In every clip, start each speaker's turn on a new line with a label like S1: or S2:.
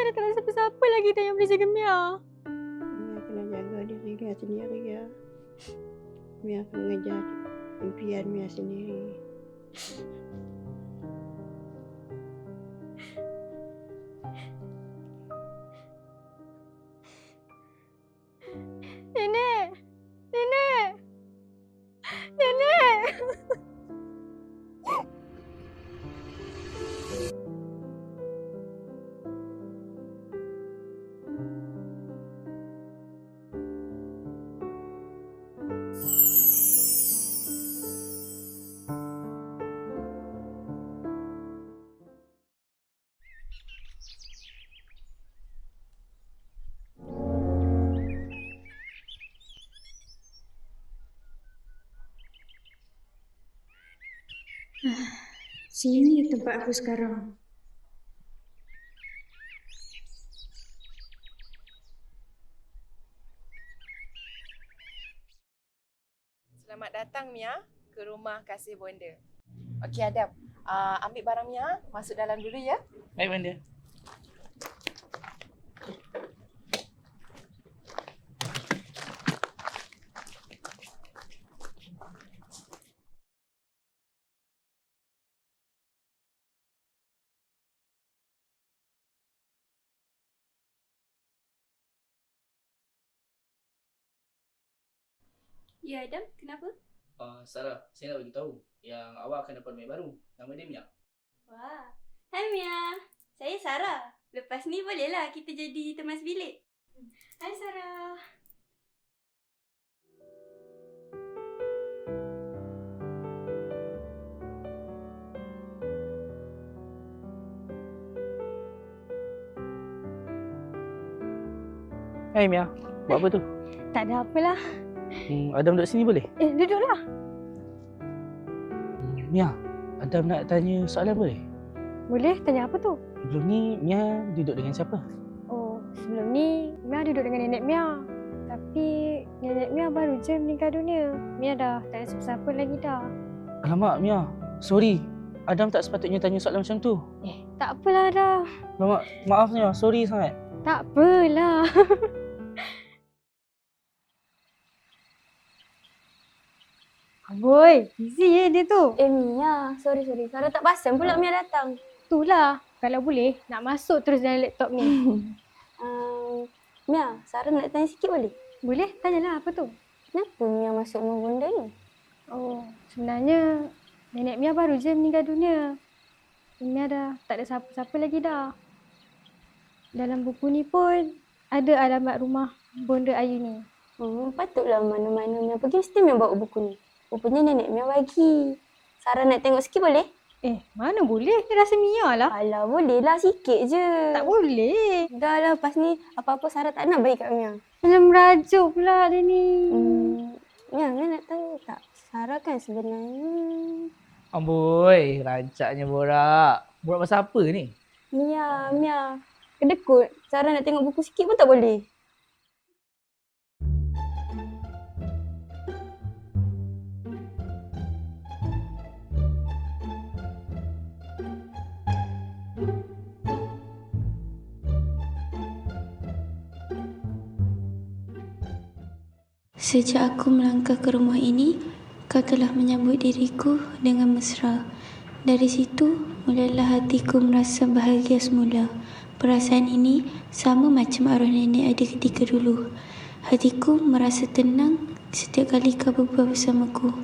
S1: dah tak ada siapa-siapa lagi dah yang boleh jaga Mia.
S2: Mia kena jaga diri Mia sendiri ya. Mia akan mengejar impian Mia sendiri.
S1: Nenek! Nenek! Nenek!
S3: Sini tempat aku sekarang.
S4: Selamat datang Mia ke rumah kasih bonda. Okey Adam, ambil barang Mia, masuk dalam dulu ya.
S5: Baik, Bonda.
S3: Ya Adam, kenapa?
S5: Sarah, saya nak bagi tahu yang awak akan dapat roommate baru. Nama dia Mia.
S3: Wah. Hai Mia. Saya Sarah. Lepas ni bolehlah kita jadi teman sebilik. Hai Sarah.
S5: Hai Mia, buat apa tu?
S1: Tak ada apalah.
S5: Adam duduk sini boleh?
S1: Duduklah.
S5: Mia, Adam nak tanya soalan boleh?
S1: Boleh, tanya apa tu?
S5: Sebelum ni Mia duduk dengan siapa?
S1: Oh, sebelum ni Mia duduk dengan nenek Mia. Tapi nenek Mia baru je meninggal dunia. Mia dah tak ada siapa-siapa lagi dah.
S5: Alamak Mia, sorry. Adam tak sepatutnya tanya soalan macam tu.
S1: Tak apalah dah.
S5: Alamak, maaf Mia, sorry sangat.
S1: Tak apalah. Boy, busy dia tu.
S3: Mia, sorry. Sarah tak pasang pula Mia datang.
S1: Itulah. Kalau boleh, nak masuk terus dalam laptop ni.
S3: Mia, Sarah nak tanya sikit boleh?
S1: Boleh? Tanyalah apa tu?
S3: Kenapa Mia masuk rumah bonda ni?
S1: Oh, sebenarnya nenek Mia baru je meninggal dunia. Mia dah tak ada siapa-siapa lagi dah. Dalam buku ni pun ada alamat rumah bonda Ayu ni.
S3: Patutlah mana-mana Mia pergi mesti Mia bawa buku ni. Rupanya nenek Mia bagi. Sarah nak tengok sikit boleh?
S1: Mana boleh? Dia rasa Mia lah.
S3: Alah, boleh lah sikit je.
S1: Tak boleh.
S3: Dah lah, lepas ni apa-apa Sarah tak nak bagi kat Mia.
S1: Macam merajuk pula dia ni.
S3: Mia nak tahu tak? Sarah kan sebenarnya...
S5: Amboi, rancaknya borak. Borak pasal apa ni?
S3: Mia. Kedekut. Sarah nak tengok buku sikit pun tak boleh.
S6: Sejak aku melangkah ke rumah ini, kau telah menyambut diriku dengan mesra. Dari situ, mulailah hatiku merasa bahagia semula. Perasaan ini sama macam arwah nenek ada ketika dulu. Hatiku merasa tenang setiap kali kau berbual bersamaku.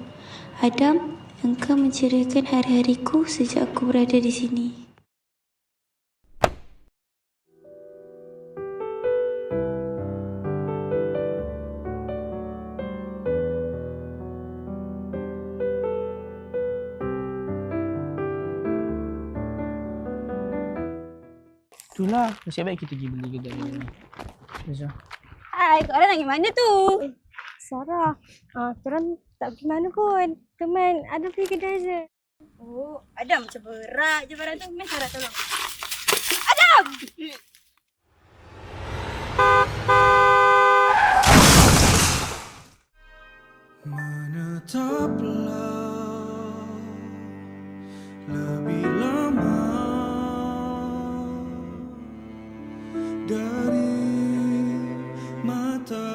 S6: Adam, engkau menceriakan hari-hariku sejak aku berada di sini.
S5: Itulah, nasib baik kita pergi beli kedai ni. Jom.
S3: Hai, korang nak pergi mana tu?
S1: Sarah, korang tak pergi mana pun. Teman ada pergi kedai je.
S3: Oh, Adam macam berat je barang tu. Mari Sarah tolong. Adam!
S7: Menetaplah lebih lama dari matahari.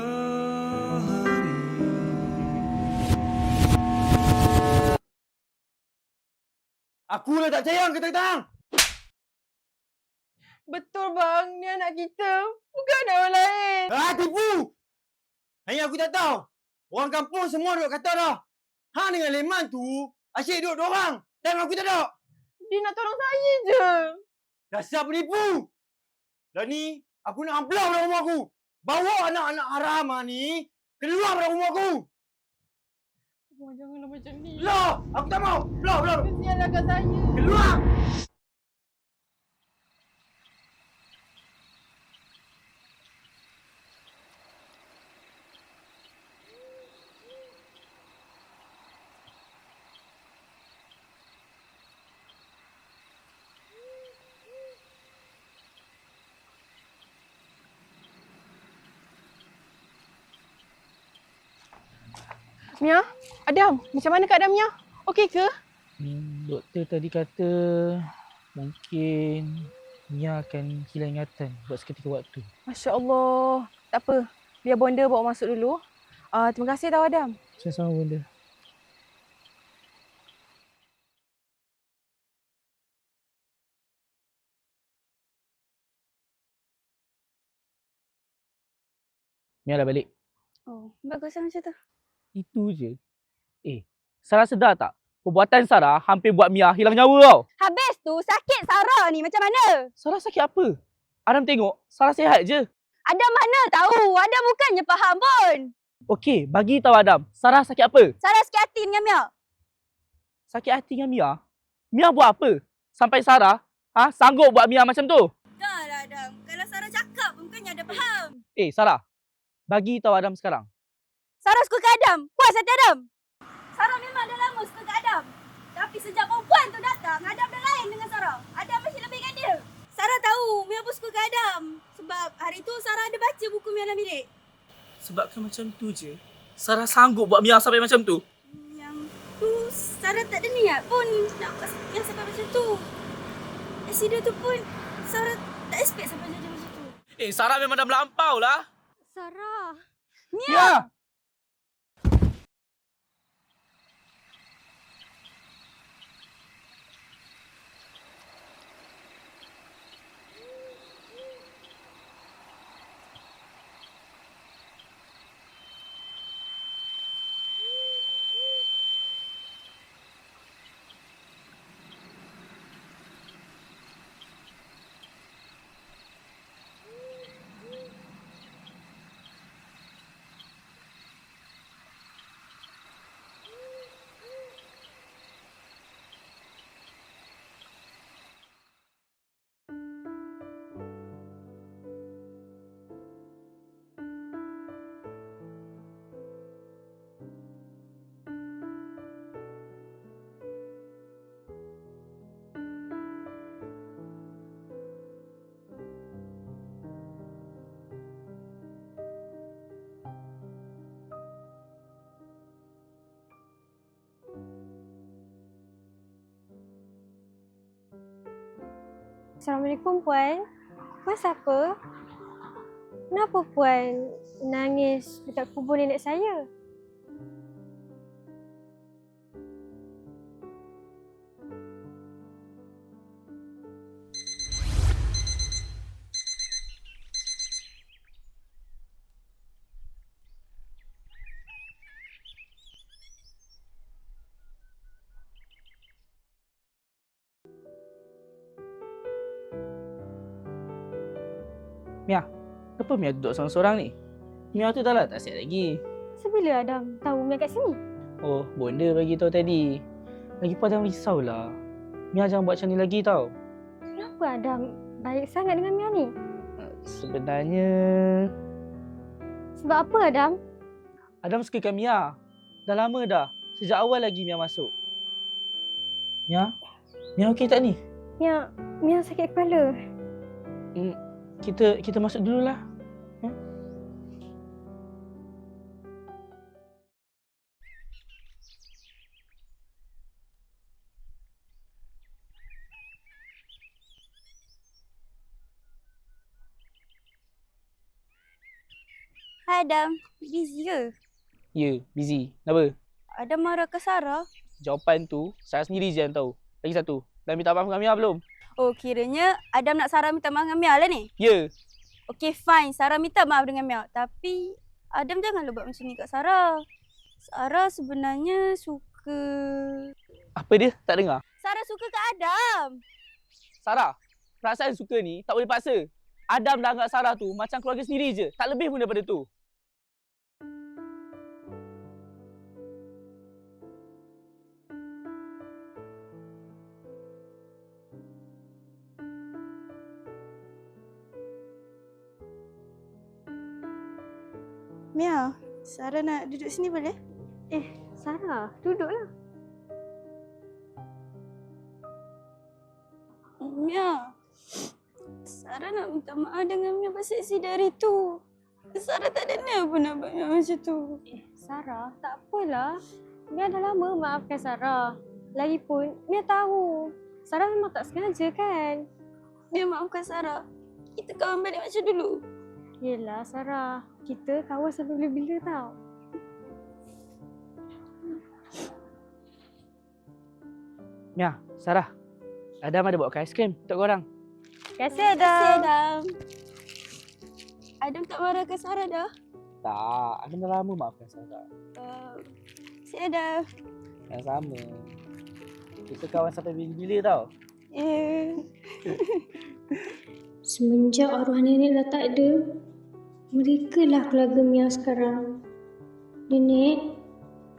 S8: Aku dah tak sayang ketang-ketang.
S4: Betul bang, ni anak kita. Bukan orang lain.
S8: Tipu! Hanya aku tak tahu. Orang kampung semua duk kata dah. Hang dengan Leman tu asyik duduk dorang. Dan aku tak ada.
S4: Dia nak tolong saya je.
S8: Dasar penipu! Dan ni, aku nak hamplau dari rumah aku. Bawa anak-anak haram ni keluar dari rumah aku.
S4: Oh, janganlah macam ni.
S8: Keluar! Aku tak mau! Keluar!
S4: Kesianlah kat saya.
S8: Keluar!
S4: Mia, Adam, macam mana keadaan Mia? Okey ke?
S9: Doktor tadi kata mungkin Mia akan hilang ingatan buat seketika waktu.
S4: Masya Allah. Tak apa, biar bonda bawa masuk dulu. Terima kasih tau Adam.
S9: Sama-sama bunda. Mia dah balik.
S3: Oh, baguslah macam tu.
S9: Itu je. Sarah sedar tak? Perbuatan Sarah hampir buat Mia hilang nyawa tau.
S3: Habis tu, sakit Sarah ni macam mana?
S9: Sarah sakit apa? Adam tengok, Sarah sihat je.
S3: Adam mana tahu? Adam bukannya faham pun.
S9: Okey, bagi tahu Adam, Sarah sakit apa?
S3: Sarah sakit hati dengan Mia.
S9: Sakit hati dengan Mia? Mia buat apa? Sampai Sarah sanggup buat Mia macam tu?
S3: Dah lah Adam. Kalau Sarah cakap pun bukannya ada faham.
S9: Sarah, bagi tahu Adam sekarang.
S3: Sarah suka ke Adam. Puas hati Adam. Sarah memang dah lama suka ke Adam. Tapi sejak perempuan tu datang, Adam dah lain dengan Sarah. Adam masih lebihkan dia. Sarah tahu Mia pun suka ke Adam. Sebab hari tu Sarah ada baca buku Mia dalam bilik.
S9: Sebabkan macam tu je, Sarah sanggup buat Mia sampai macam tu?
S3: Yang tu Sarah tak ada niat pun nak buat yang sampai macam tu. Aksiden tu pun Sarah tak expect sampai jadi macam tu.
S9: Sarah memang dah melampau lah.
S1: Sarah.
S9: Mia!
S1: Assalamualaikum Puan. Puan siapa? Kenapa Puan nangis dekat kubur nenek saya?
S9: Mia, kenapa Mia duduk seorang-seorang ni? Mia tu dah lah tak sihat lagi.
S1: Sebila Adam tahu Mia kat sini?
S9: Oh, bonda bagi tahu tadi. Lagipun Adam risaulah. Mia jangan buat macam ni lagi tau.
S1: Kenapa Adam baik sangat dengan Mia ni?
S9: Sebenarnya
S1: Sebab apa Adam?
S9: Adam sukakan Mia. Dah lama dah. Sejak awal lagi Mia masuk. Mia? Mia okey tak ni?
S1: Mia sakit kepala.
S9: Kita masuk dululah.
S3: Hai Adam, busy ke?
S9: Ya, busy. Kenapa?
S3: Adam marah ke Sarah?
S9: Jawapan tu Sarah sendiri je yang tahu. Lagi satu, dah minta maaf dengan Mia belum?
S3: Oh, kiranya Adam nak Sarah minta maaf dengan Mia lah ni?
S9: Ya.
S3: Okey, fine. Sarah minta maaf dengan Mia. Tapi Adam janganlah buat macam ni kat Sarah. Sarah sebenarnya suka...
S9: Apa dia? Tak dengar?
S3: Sarah suka kat Adam.
S9: Sarah, perasaan suka ni tak boleh paksa. Adam dah anggap Sarah tu macam keluarga sendiri je. Tak lebih pun daripada tu.
S3: Mia, Sarah nak duduk sini boleh?
S1: Sarah, duduklah.
S3: Mia, Sarah nak minta maaf dengan Mia pasal insiden hari tu. Sarah tak ada niat pun nak buat Mia macam tu.
S1: Sarah, tak apalah. Mia dah lama maafkan Sarah. Lagipun, Mia tahu. Sarah memang tak sengaja kan?
S3: Mia maafkan Sarah. Kita kawan balik macam dulu.
S1: Yelah Sarah, kita kawan sampai bila-bila tau.
S9: Mia, Sarah. Adam ada bawakan aiskrim untuk korang.
S1: Terima kasih Adam.
S3: Terima kasih Adam. Adam tak marah ke Sarah dah?
S9: Tak, Adam dah lama maafkan Sarah.
S3: Terima kasih Adam.
S9: Yang sama. Kita kawan sampai bila-bila tau.
S6: Semenjak arwah nenek dah tak ada, mereka lah keluarga Mia sekarang. Nenek,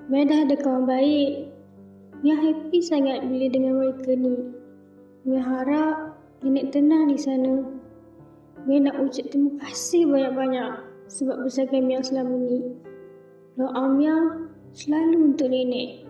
S6: Mia dah ada kawan baik. Mia happy sangat bila dengan mereka ni. Mia harap nenek tenang di sana. Mia nak ucap terima kasih banyak-banyak sebab bersaikan Mia selama ni. Doa Mia selalu untuk nenek.